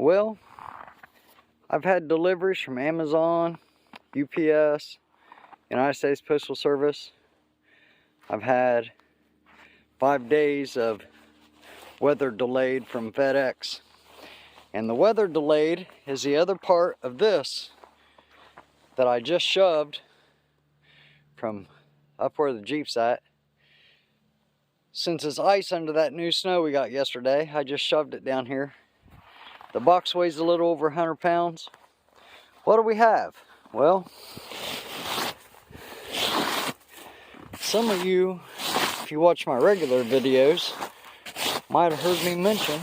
Well, I've had deliveries from Amazon, UPS, United States Postal Service. I've had 5 days of weather delayed from FedEx. And the weather delayed is the other part of this that I just shoved from up where the Jeep's at. Since it's ice under that new snow we got yesterday, I just shoved it down here. The box weighs a little over 100 pounds. What do we have? Well, some of you, if you watch my regular videos, might have heard me mention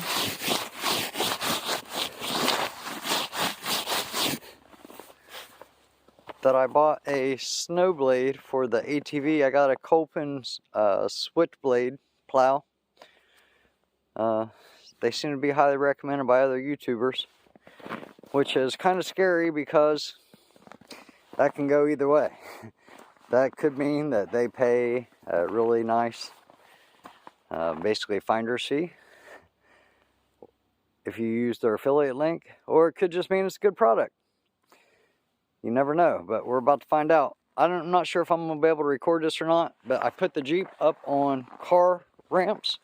that I bought a snow blade for the ATV. I got a Colpin's switchblade plow. They seem to be highly recommended by other YouTubers, which is kind of scary because that can go either way. That could mean that they pay a really nice, basically finder's fee if you use their affiliate link, or it could just mean it's a good product. You never know, but we're about to find out. I'm not sure if I'm going to be able to record this or not, but I put the Jeep up on car ramps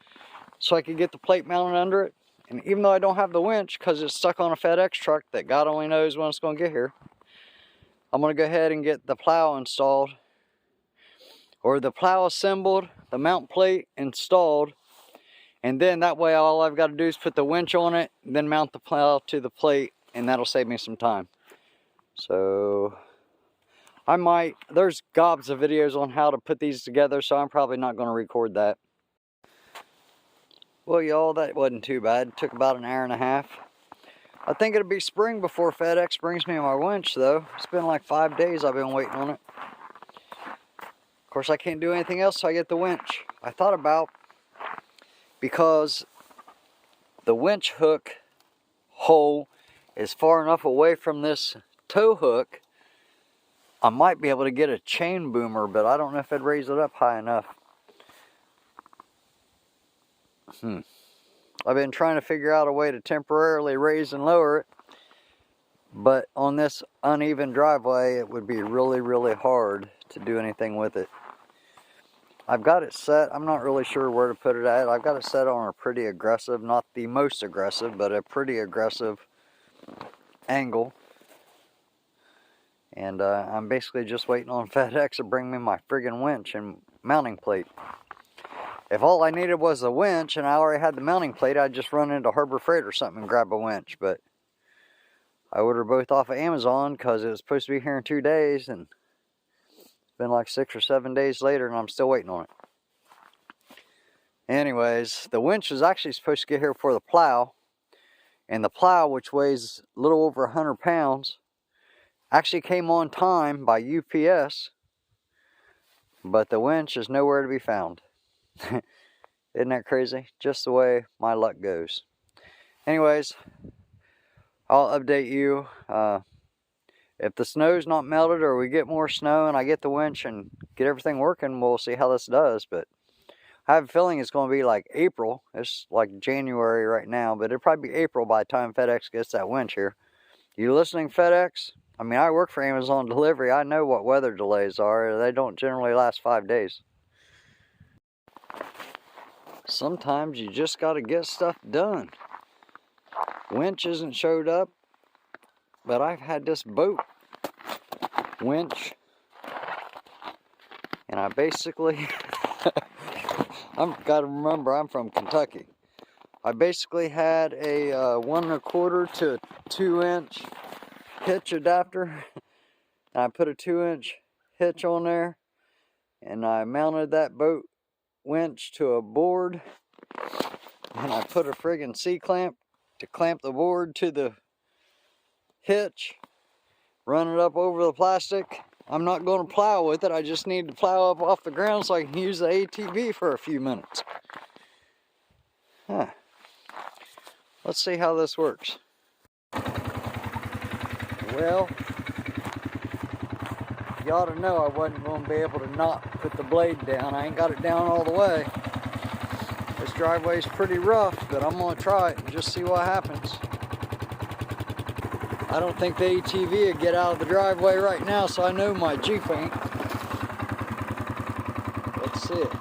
so I could get the plate mounted under it. And even though I don't have the winch because it's stuck on a FedEx truck that God only knows when it's going to get here, I'm going to go ahead and get the plow installed, or the plow assembled, the mount plate installed, and then that way all I've got to do is put the winch on it, then mount the plow to the plate, and that'll save me some time. So there's gobs of videos on how to put these together, so I'm probably not going to record that. Well, y'all, that wasn't too bad. It took about an hour and a half. I think it'll be spring before FedEx brings me my winch, though. It's been like 5 days I've been waiting on it. Of course, I can't do anything else, so I get the winch. I thought about, because the winch hook hole is far enough away from this tow hook, I might be able to get a chain boomer, but I don't know if I'd raise it up high enough. I've been trying to figure out a way to temporarily raise and lower it, but on this uneven driveway it would be really, really hard to do anything with it. I've got it set, I'm not really sure where to put it at. I've got it set on a pretty aggressive, not the most aggressive, but a pretty aggressive angle. And I'm basically just waiting on FedEx to bring me my friggin' winch and mounting plate. If all I needed was a winch and I already had the mounting plate, I'd just run into Harbor Freight or something and grab a winch. But I ordered both off of Amazon because it was supposed to be here in 2 days, and it's been like 6 or 7 days later and I'm still waiting on it. Anyways, the winch is actually supposed to get here for the plow, and the plow, which weighs a little over 100 pounds, actually came on time by UPS, but the winch is nowhere to be found. Isn't that crazy? Just the way my luck goes. Anyways, I'll update you. If the snow's not melted or we get more snow and I get the winch and get everything working, we'll see how this does. But I have a feeling it's going to be like April. It's like January right now, but it'll probably be April by the time FedEx gets that winch here. You listening, FedEx? I mean, I work for Amazon delivery. I know what weather delays are. They don't generally last 5 days. Sometimes you just got to get stuff done. Winch isn't showed up, but I've had this boat winch, and I basically, I've got to remember I'm from Kentucky. I basically had a 1 1/4 to 2 inch hitch adapter, and I put a 2 inch hitch on there, and I mounted that boat winch to a board, and I put a friggin' C-clamp to clamp the board to the hitch, run it up over the plastic. I'm not going to plow with it, I just need to plow up off the ground so I can use the ATV for a few minutes. Let's see how this works. Well, you ought to know I wasn't going to be able to not put the blade down. I ain't got it down all the way. This driveway's pretty rough, but I'm going to try it and just see what happens. I don't think the ATV would get out of the driveway right now, so I know my Jeep ain't. Let's see it.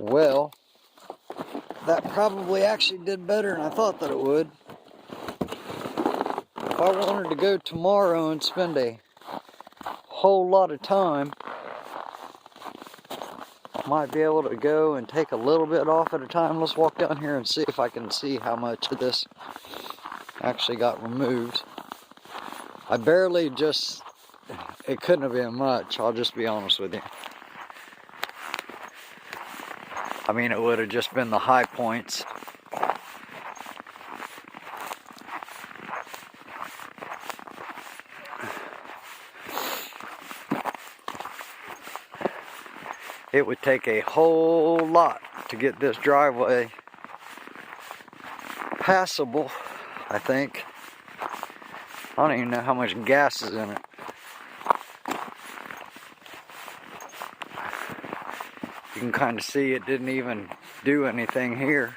Well, that probably actually did better than I thought that it would. If I wanted to go tomorrow and spend a whole lot of time, I might be able to go and take a little bit off at a time. Let's walk down here and see if I can see how much of this actually got removed. I barely just, it couldn't have been much, I'll just be honest with you. I mean, it would have just been the high points. It would take a whole lot to get this driveway passable, I think. I don't even know how much gas is in it. You can kind of see it didn't even do anything here.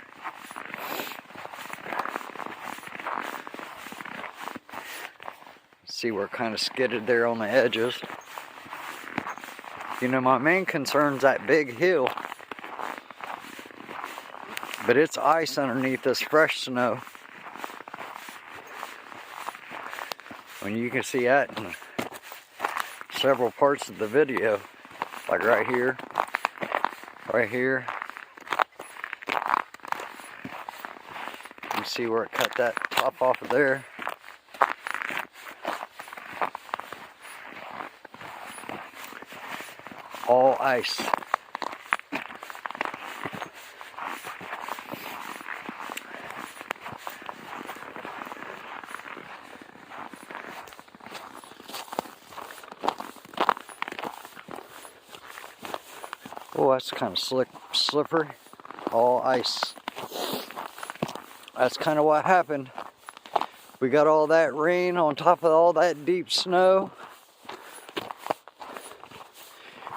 See where it kind of skidded there on the edges. You know, my main concern's that big hill. But it's ice underneath this fresh snow. When you can see that in several parts of the video. Like right here. Right here. You can see where it cut that top off of there. All ice. Oh, that's kind of slippery. All ice. That's kind of what happened. We got all that rain on top of all that deep snow.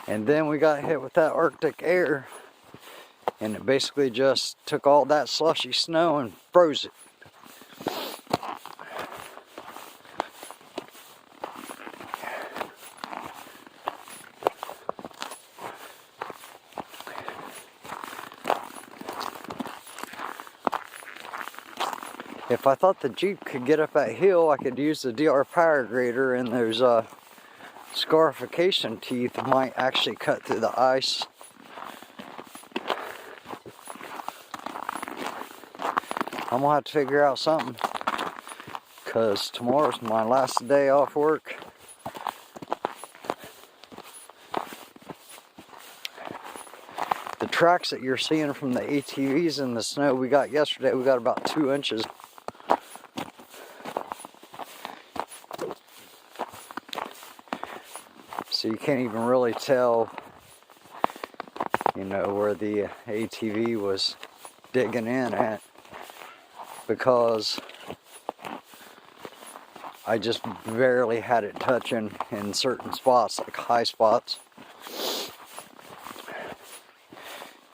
And then we got hit with that Arctic air, and it basically just took all that slushy snow and froze it. If I thought the Jeep could get up that hill, I could use the DR power grader, and those scarification teeth might actually cut through the ice. I'm gonna have to figure out something, because tomorrow's my last day off work. The tracks that you're seeing from the ATVs in the snow we got yesterday, we got about 2 inches. So you can't even really tell, you know, where the ATV was digging in at, because I just barely had it touching in certain spots, like high spots.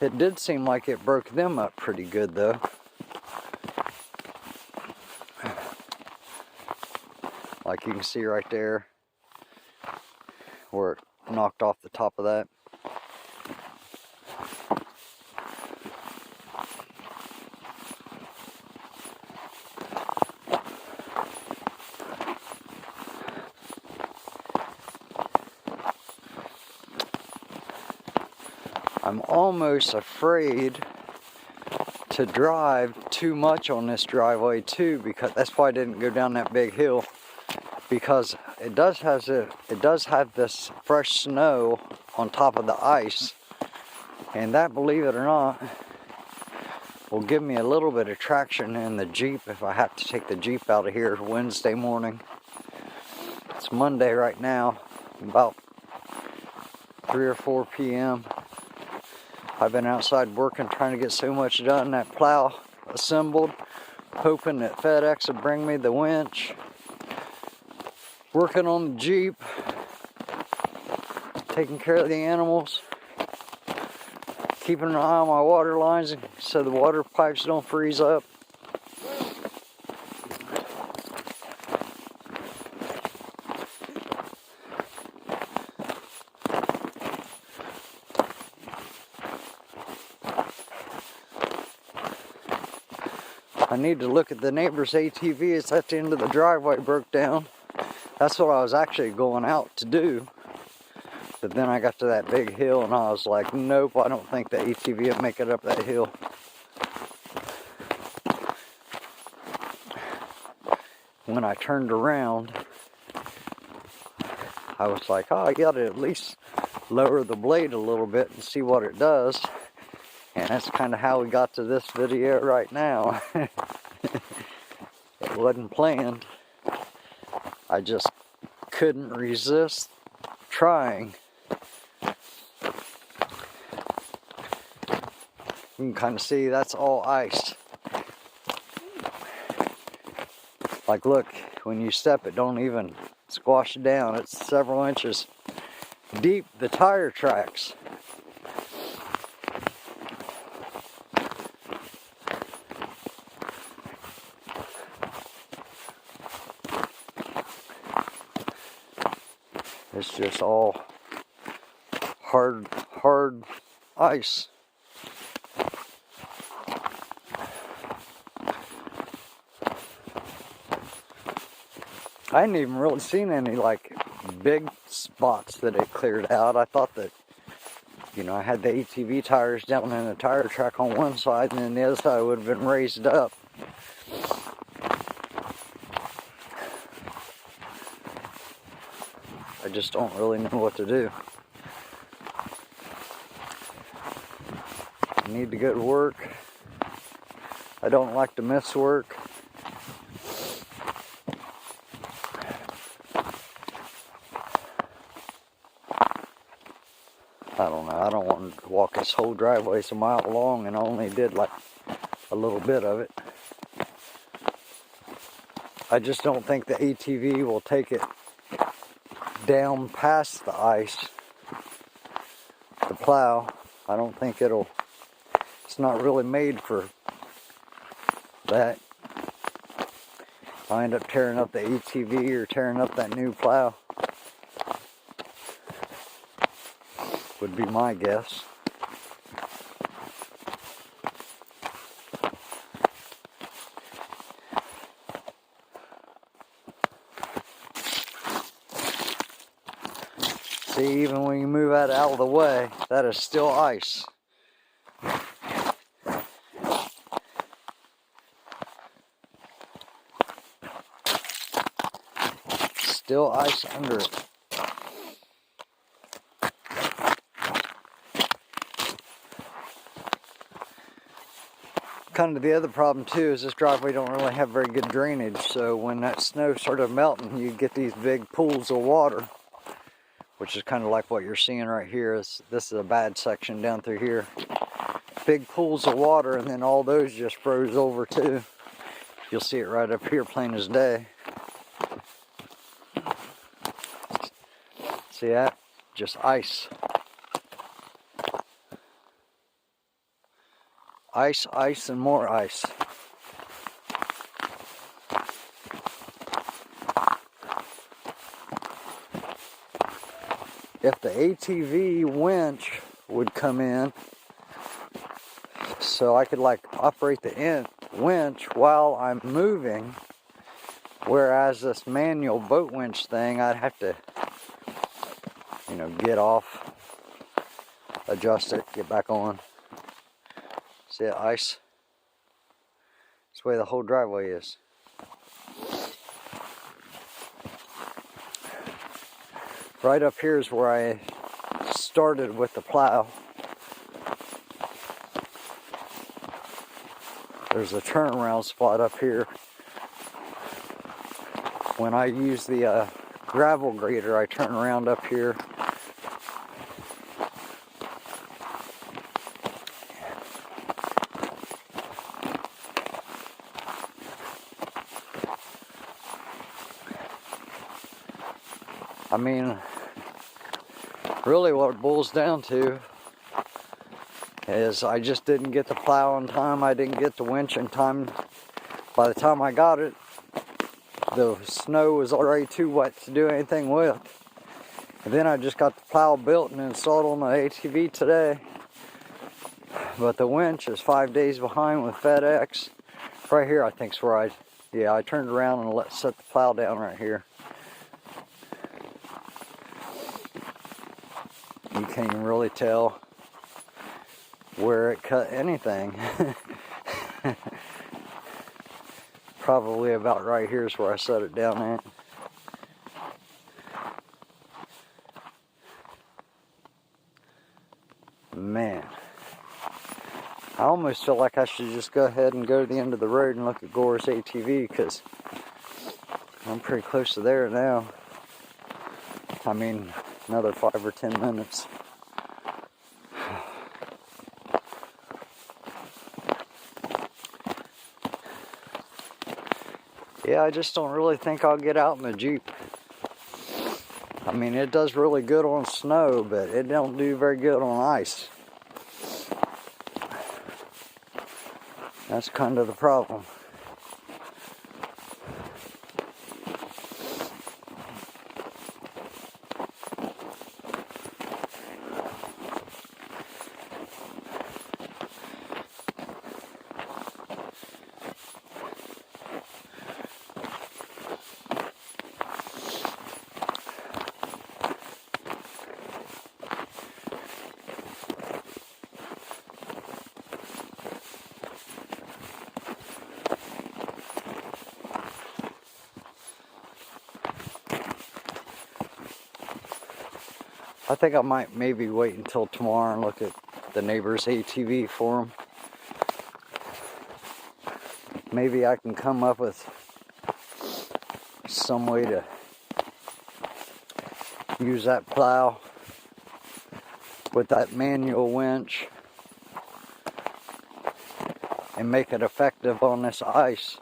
It did seem like it broke them up pretty good though. Like you can see right there, where it knocked off the top of that. I'm almost afraid to drive too much on this driveway too, because that's why I didn't go down that big hill, because it does have this fresh snow on top of the ice, and that, believe it or not, will give me a little bit of traction in the Jeep if I have to take the Jeep out of here Wednesday morning. It's Monday right now, about 3 or 4 p.m. I've been outside working, trying to get so much done. That plow assembled, hoping that FedEx would bring me the winch. Working on the Jeep, taking care of the animals, keeping an eye on my water lines so the water pipes don't freeze up. I need to look at the neighbor's ATV. It's at the end of the driveway, broke down. That's what I was actually going out to do. But then I got to that big hill and I was like, nope, I don't think the ATV will make it up that hill. When I turned around, I was like, oh, I gotta at least lower the blade a little bit and see what it does. And that's kind of how we got to this video right now. It wasn't planned. I just couldn't resist trying. You can kind of see that's all ice. Like, look, when you step it, don't even squash it down. It's several inches deep, the tire tracks. It's just all hard ice. I hadn't even really seen any like big spots that it cleared out. I thought that, you know, I had the ATV tires down in the tire track on one side, and then the other side would have been raised up. I just don't really know what to do. I need to go to work. I don't like to miss work. I don't know. I don't want to walk this whole driveway. It's a mile long and I only did like a little bit of it. I just don't think the ATV will take it down past the ice. the plow. I don't think it's not really made for that. I end up tearing up the ATV or tearing up that new plow. Would be my guess. See, even when you move out of the way, that is still ice. Still ice under it. Kind of the other problem too is this driveway don't really have very good drainage, so when that snow started melting, you get these big pools of water, which is kind of like what you're seeing right here. This is a bad section down through here. Big pools of water, and then all those just froze over too. You'll see it right up here plain as day. See that? Just ice. Ice, ice, and more ice. If the ATV winch would come in, so I could like operate the winch while I'm moving, whereas this manual boat winch thing, I'd have to, you know, get off, adjust it, get back on. See that ice? That's the way the whole driveway is. Right up here is where I started with the plow. There's a turnaround spot up here. When I use the gravel grader, I turn around up here. I mean, really what it boils down to is I just didn't get the plow in time. I didn't get the winch in time. By the time I got it, the snow was already too wet to do anything with. And then I just got the plow built and installed on the ATV today. But the winch is 5 days behind with FedEx. Right here, I think, is where I turned around and set the plow down right here. You can't even really tell where it cut anything. Probably about right here is where I set it down at. Man, I almost feel like I should just go ahead and go to the end of the road and look at Gore's ATV, because I'm pretty close to there now. I mean, another 5 or 10 minutes. Yeah, I just don't really think I'll get out in the Jeep. I mean, it does really good on snow, but it don't do very good on ice. That's kind of the problem. I think I might maybe wait until tomorrow and look at the neighbor's ATV for them. Maybe I can come up with some way to use that plow with that manual winch and make it effective on this ice.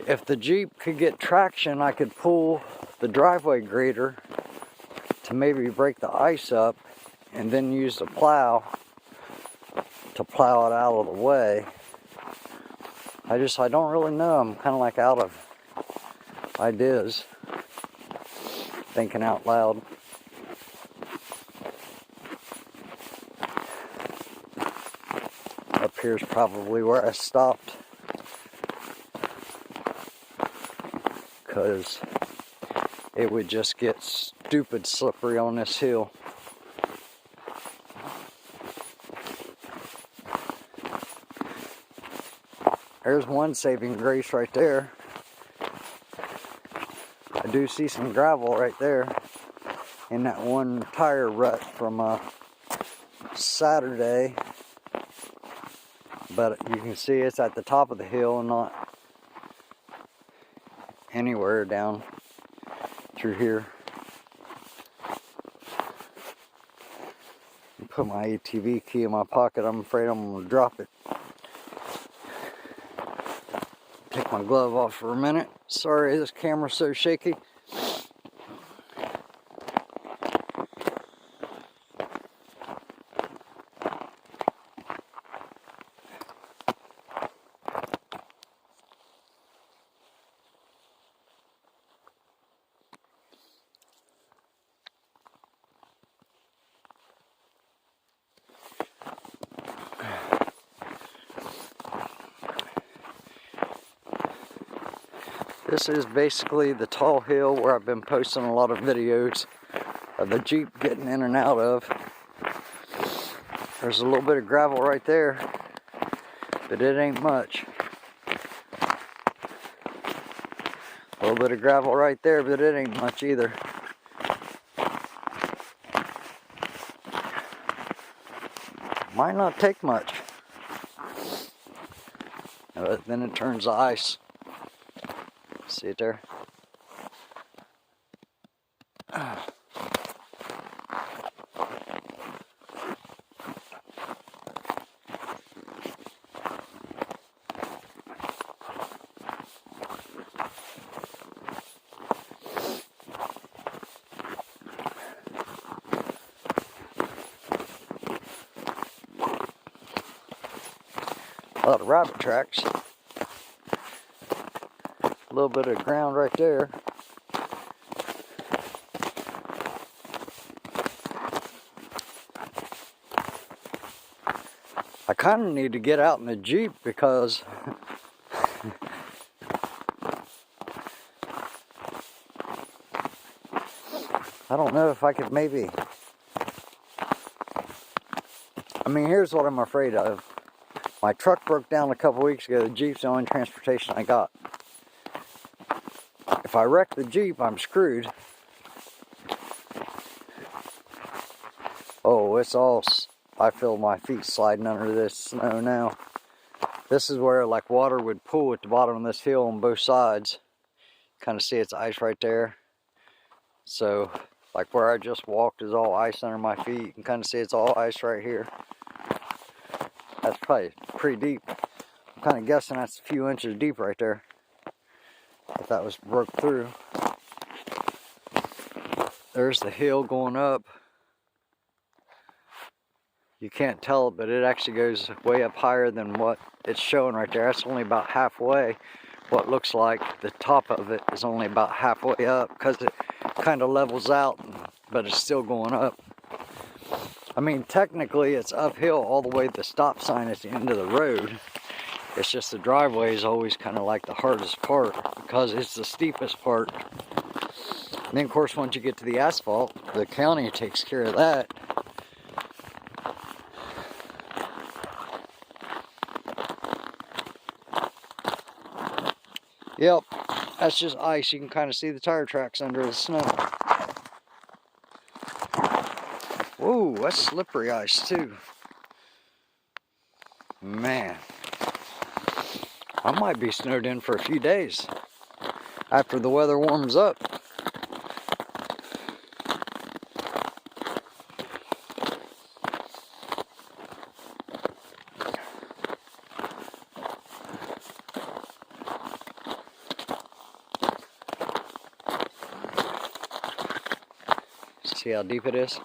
If the Jeep could get traction, I could pull the driveway grader to maybe break the ice up and then use the plow to plow it out of the way. I don't really know. I'm kind of like out of ideas, thinking out loud. Up here's probably where I stopped, because it would just get stupid slippery on this hill. There's one saving grace right there. I do see some gravel right there in that one tire rut from Saturday. But you can see it's at the top of the hill and not anywhere down through here. Put my ATV key in my pocket. I'm afraid I'm going to drop it. Take my glove off for a minute. Sorry, this camera's so shaky. This is basically the tall hill where I've been posting a lot of videos of the Jeep getting in and out of. There's a little bit of gravel right there, but it ain't much. A little bit of gravel right there, but it ain't much either. Might not take much. But then it turns to ice. See it there? A lot of rabbit tracks. A little bit of ground right there. I kind of need to get out in the Jeep because I don't know if I could maybe. I mean, here's what I'm afraid of. My truck broke down a couple weeks ago. The Jeep's the only transportation I got. If I wreck the Jeep, I'm screwed. Oh, it's all, I feel my feet sliding under this snow now. This is where like water would pool at the bottom of this hill on both sides. Kind of see it's ice right there. So, like where I just walked is all ice under my feet. You can kind of see it's all ice right here. That's probably pretty deep. I'm kind of guessing that's a few inches deep right there. If that was broke through. There's the hill going up. You can't tell it, but it actually goes way up higher than what it's showing right there. That's only about halfway. What looks like the top of it is only about halfway up because it kind of levels out, but it's still going up. I mean, technically it's uphill all the way to the stop sign at the end of the road. It's just the driveway is always kind of like the hardest part because it's the steepest part. And then of course once you get to the asphalt, the county takes care of that. Yep, that's just ice. You can kind of see the tire tracks under the snow. Whoa, that's slippery ice too. Man, I might be snowed in for a few days after the weather warms up. See how deep it is?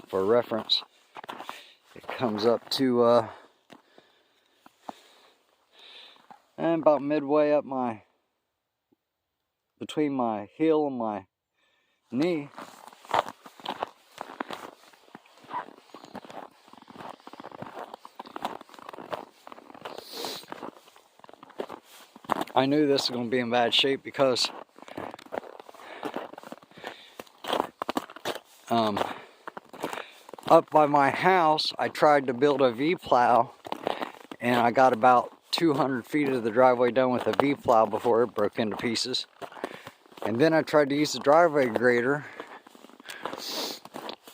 For reference, it comes up to and about midway up between my heel and my knee. I knew this was going to be in bad shape because up by my house I tried to build a V-plow, and I got about 200 feet of the driveway done with a V-plow before it broke into pieces. And then I tried to use the driveway grader,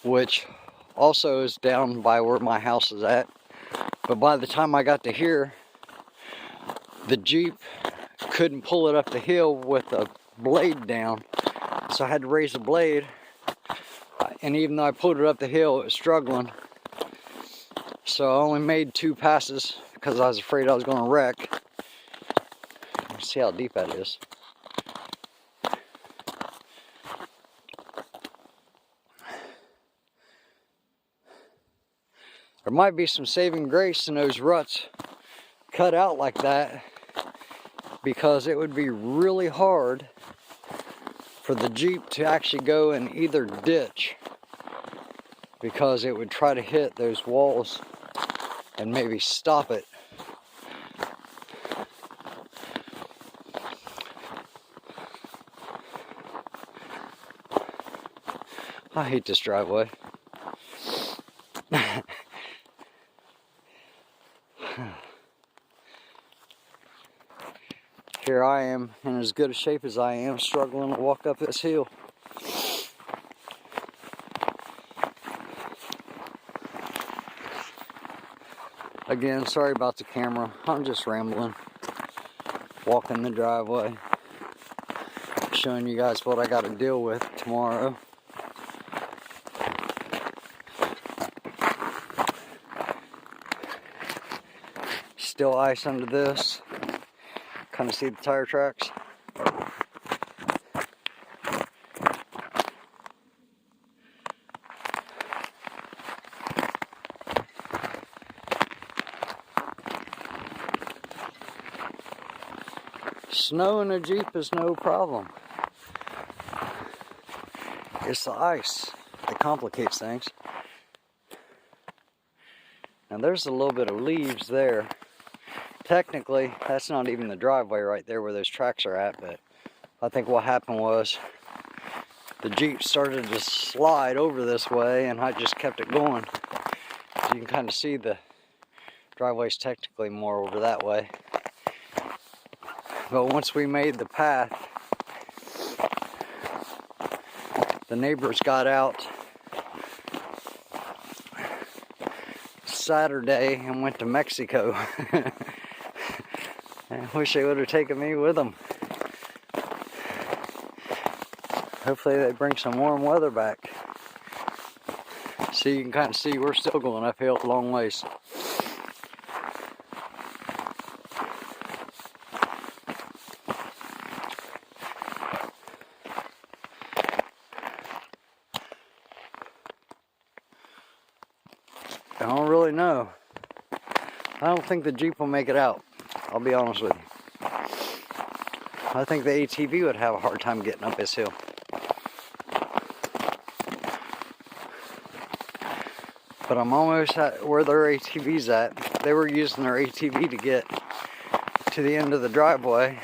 which also is down by where my house is at. But by the time I got to here, the Jeep couldn't pull it up the hill with the blade down. So I had to raise the blade. And even though I pulled it up the hill, it was struggling. So I only made 2 passes because I was afraid I was going to wreck. See how deep that is. There might be some saving grace in those ruts cut out like that, because it would be really hard for the Jeep to actually go in either ditch, because it would try to hit those walls and maybe stop it. I hate this driveway. Here I am in as good a shape as I am, struggling to walk up this hill. Again, sorry about the camera. I'm just rambling, walking the driveway, showing you guys what I got to deal with tomorrow. Still ice under this. Kind of see the tire tracks. Snow in a Jeep is no problem. It's the ice that complicates things. Now there's a little bit of leaves there. Technically, that's not even the driveway right there where those tracks are at, but I think what happened was the Jeep started to slide over this way and I just kept it going. So you can kind of see the driveway's technically more over that way. But once we made the path, the neighbors got out Saturday and went to Mexico. I wish they would have taken me with them. Hopefully they bring some warm weather back. So you can kind of see we're still going uphill a long ways. I don't really know. I don't think the Jeep will make it out. I'll be honest with you. I think the ATV would have a hard time getting up this hill. But I'm almost at where their ATV's at. They were using their ATV to get to the end of the driveway.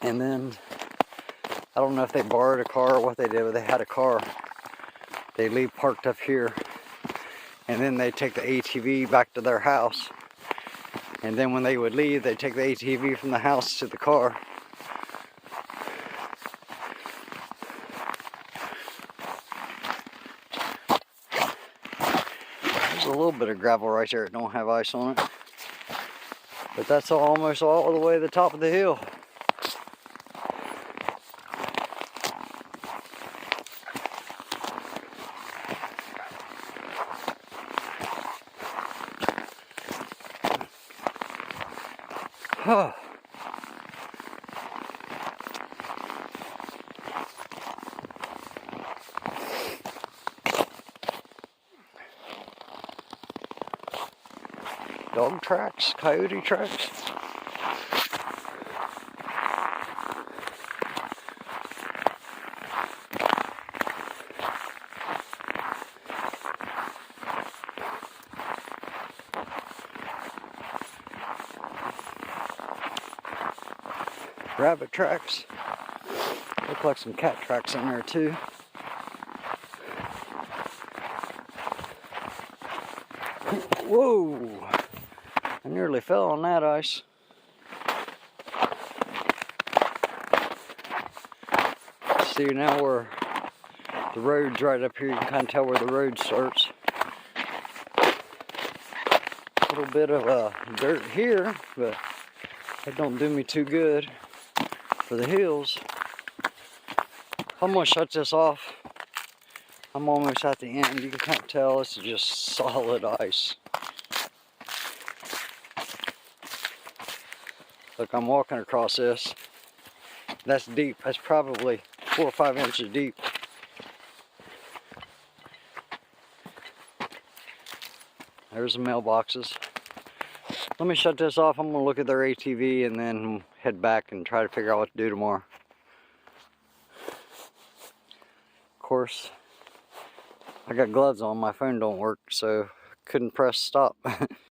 And then, I don't know if they borrowed a car or what they did, but they had a car. They leave parked up here. And then they take the ATV back to their house. And then when they would leave, they'd take the ATV from the house to the car. There's a little bit of gravel right there that don't have ice on it. But that's almost all the way to the top of the hill. Dog tracks, coyote tracks. Rabbit tracks. Look like some cat tracks in there too. Whoa! I nearly fell on that ice. See, now we're the road's right up here. You can kind of tell where the road starts. A little bit of dirt here, but it don't do me too good for the hills. I'm gonna shut this off. I'm almost at the end. You can kind of tell this is just solid ice. Look, I'm walking across this. That's deep. That's probably 4 or 5 inches deep. There's the mailboxes. Let me shut this off. I'm gonna look at their ATV and then head back and try to figure out what to do tomorrow. Of course, I got gloves on. My phone don't work, so couldn't press stop.